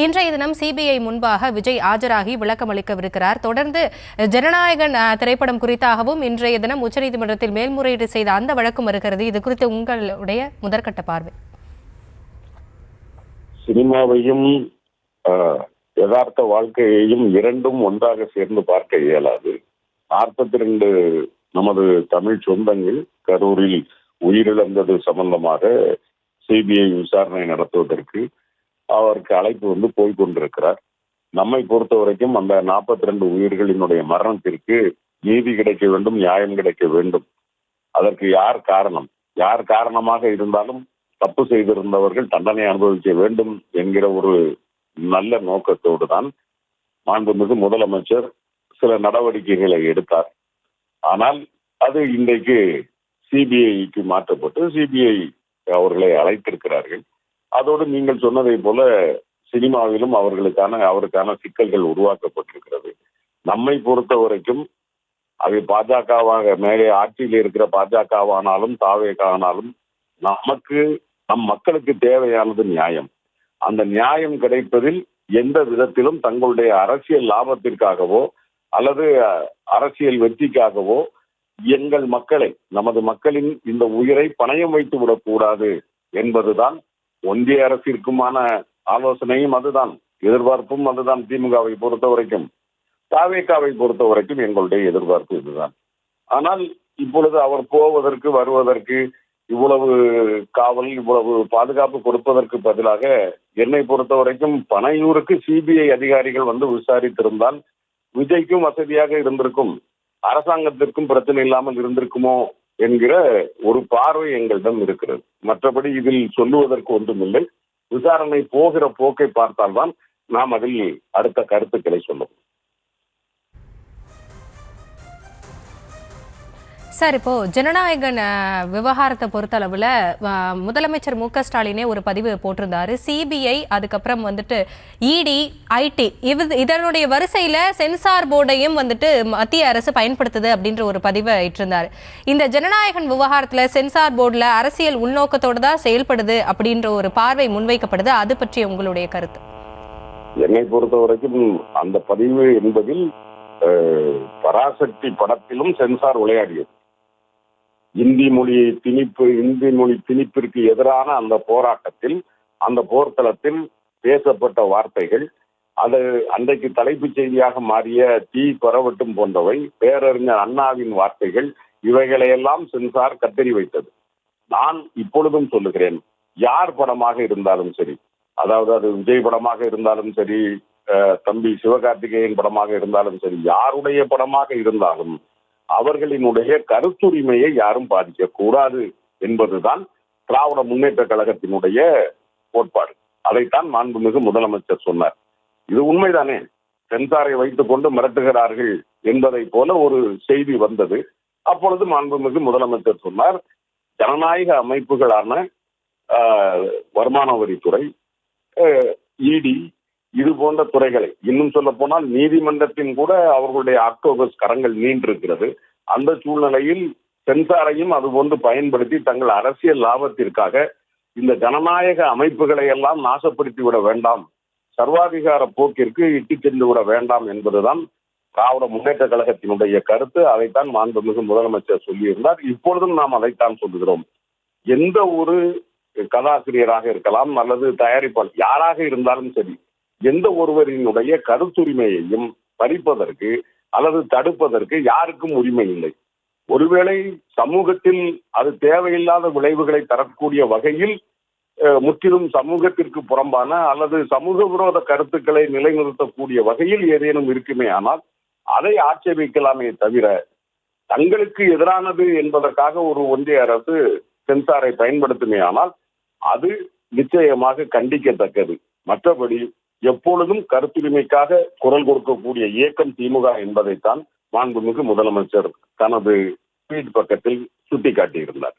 இன்றைய தினம் சிபிஐ முன்பாக விஜய் ஆஜராகி விளக்கமளிக்கவிருக்கிறார். தொடர்ந்து ஜனநாயகன் திரைப்படம் குறித்தாகவும் இன்றைய தினம் உச்சநீதிமன்றத்தில் மேல்முறையீடு செய்த அந்த வழக்கும் வருகிறது. இது குறித்து உங்களுடைய முதற்கட்ட பார்வை. சினிமாவையும் யதார்த்த வாழ்க்கையையும் இரண்டும் ஒன்றாக சேர்ந்து பார்க்க இயலாது. 42 நமது தமிழ் சொந்தங்கள் கரூரில் உயிரிழந்தது சம்பந்தமாக சிபிஐ விசாரணை நடத்துவதற்கு அவருக்கு அழைப்பு போய்கொண்டிருக்கிறார். நம்மை பொறுத்த வரைக்கும் அந்த 42 உயிர்களினுடைய மரணத்திற்கு நீதி கிடைக்க வேண்டும், நியாயம் கிடைக்க வேண்டும். அதற்கு யார் காரணமாக இருந்தாலும் தப்பு செய்திருந்தவர்கள் தண்டனை அனுபவிக்க வேண்டும் என்கிற ஒரு நல்ல நோக்கத்தோடு தான் மாண்புமிகு முதலமைச்சர் சில நடவடிக்கைகளை எடுத்தார். ஆனால் அது இன்றைக்கு சிபிஐக்கு மாற்றப்பட்டு சிபிஐ அவர்களை அழைத்திருக்கிறார்கள். அதோடு நீங்கள் சொன்னதை போல சினிமாவிலும் அவருக்கான சிக்கல்கள் உருவாக்கப்பட்டிருக்கிறது. நம்மை பொறுத்த வரைக்கும் அது பாஜகவாக மேலே ஆட்சியில் இருக்கிற பாஜகவானாலும் தாவேகானாலும் நம் மக்களுக்கு தேவையானது நியாயம். அந்த நியாயம் கிடைப்பதில் எந்த விதத்திலும் தங்களுடைய அரசியல் லாபத்திற்காகவோ அல்லது அரசியல் வெற்றிக்காகவோ எங்கள் மக்களை, நமது மக்களின் இந்த உயிரை பணயம் வைத்து விடக்கூடாது என்பதுதான் ஒன்றிய அரசிற்குமான ஆலோசனையும் அதுதான், எதிர்பார்ப்பும் அதுதான். திமுகவை பொறுத்த வரைக்கும், தாவேகாவை பொறுத்த வரைக்கும் எங்களுடைய எதிர்பார்ப்பு இதுதான். ஆனால் இப்பொழுது அவர் போவதற்கு வருவதற்கு இவ்வளவு காவல், இவ்வளவு பாதுகாப்பு கொடுப்பதற்கு பதிலாக என்னை பொறுத்த வரைக்கும் பனையூருக்கு சிபிஐ அதிகாரிகள் விசாரித்திருந்தால் விஜய்க்கும் வசதியாக இருந்திருக்கும், அரசாங்கத்திற்கும் பிரச்சனை இல்லாமல் இருந்திருக்குமோ என்கிற ஒரு பார்வை எங்களிடம் இருக்கிறது. மற்றபடி இதில் சொல்லுவதற்கு ஒன்றுமில்லை. விசாரணை போகிற போக்கை பார்த்தால்தான் நாம் அதில் அடுத்த கருத்துக்களை சொல்லுவோம். சார், இப்போ ஜனநாயகன் விவகாரத்தை பொறுத்தளவுல முதலமைச்சர் மு.க.ஸ்டாலினே ஒரு பதிவு போட்டிருந்தாரு. சிபிஐ, அதுக்கப்புறம் இடி, ஐடி இதனுடைய வரிசையில சென்சார் போர்டையும் மத்திய அரசு பயன்படுத்துது அப்படின்ற ஒரு பதிவை இட்டிருந்தாரு. இந்த ஜனநாயகன் விவகாரத்துல சென்சார் போர்டுல அரசியல் உள்நோக்கத்தோடு தான் செயல்படுது அப்படின்ற ஒரு பார்வை முன்வைக்கப்படுது. அது பற்றி உங்களுடைய கருத்து? என்னை பொறுத்த வரைக்கும் அந்த பதிவு என்பதில் பராசக்தி படத்திலும் சென்சார் விளையாடியது. இந்தி மொழி திணிப்பிற்கு எதிரான அந்த போராட்டத்தில், அந்த போர்க்களத்தில் பேசப்பட்ட வார்த்தைகள், அது அன்றைக்கு தலைப்புச் செய்தியாக மாறிய தீ பரவட்டும் போன்றவை, பேரறிஞர் அண்ணாவின் வார்த்தைகள், இவைகளையெல்லாம் சென்சார் கத்தறி வைத்தது. நான் இப்பொழுதும் சொல்லுகிறேன், யார் படமாக இருந்தாலும் சரி, அதாவது அது விஜய் படமாக இருந்தாலும் சரி, தம்பி சிவகார்த்திகேயன் படமாக இருந்தாலும் சரி, யாருடைய படமாக இருந்தாலும் அவர்களினுடைய கருத்துரிமையை யாரும் பாதிக்க கூடாது என்பதுதான் திராவிட முன்னேற்ற கழகத்தினுடைய கோட்பாடு. அதைத்தான் மாண்புமிகு முதலமைச்சர் சொன்னார். இது உண்மைதானே? சென்சாரை வைத்துக் கொண்டு மிரட்டுகிறார்கள் என்பதை போல ஒரு செய்தி வந்தது. அப்பொழுது மாண்புமிகு முதலமைச்சர் சொன்னார், ஜனநாயக அமைப்புகளான வருமான வரித்துறை, இடி, இது போன்ற துறைகளை, இன்னும் சொல்ல போனால் நீதிமன்றத்தின் கூட அவர்களுடைய ஆக்டோபஸ் கரங்கள் நீண்டிருக்கிறது. அந்த சூழ்நிலையில் சென்சாரையும் அதுபோன்று பயன்படுத்தி தங்கள் அரசியல் லாபத்திற்காக இந்த ஜனநாயக அமைப்புகளை எல்லாம் நாசப்படுத்தி விட வேண்டாம், சர்வாதிகார போக்கிற்கு இட்டு சென்று விட வேண்டாம் என்பதுதான் திராவிட முன்னேற்ற கழகத்தினுடைய கருத்து. அதைத்தான் மாண்புமிகு முதலமைச்சர் சொல்லியிருந்தார். இப்பொழுதும் நாம் அதைத்தான் சொல்லுகிறோம். எந்த ஒரு கதாசிரியராக இருக்கலாம் அல்லது தயாரிப்பாளர் யாராக இருந்தாலும் சரி, எந்த ஒருவரினுடைய கருத்துரிமையையும் பறிப்பதற்கு அல்லது தடுப்பதற்கு யாருக்கும் உரிமை இல்லை. ஒருவேளை சமூகத்தில் அது தேவையில்லாத விளைவுகளை தரக்கூடிய வகையில் முற்றிலும் சமூகத்திற்கு புறம்பான அல்லது சமூக விரோத கருத்துக்களை நிலைநிறுத்தக்கூடிய வகையில் ஏதேனும் இருக்குமே ஆனால் அதை ஆட்சேபிக்கலாமே தவிர, தங்களுக்கு எதிரானது என்பதற்காக ஒரு ஒன்றிய அரசு சென்சாரை பயன்படுத்துமே ஆனால் அது நிச்சயமாக கண்டிக்கத்தக்கது. மற்றபடி எப்பொழுதும் கருத்துரிமைக்காக குரல் கொடுக்கக்கூடிய இயக்கம் திமுக என்பதைத்தான் மாண்புமிகு முதலமைச்சர் தனது ட்வீட் பக்கத்தில் சுட்டிக்காட்டியிருந்தார்.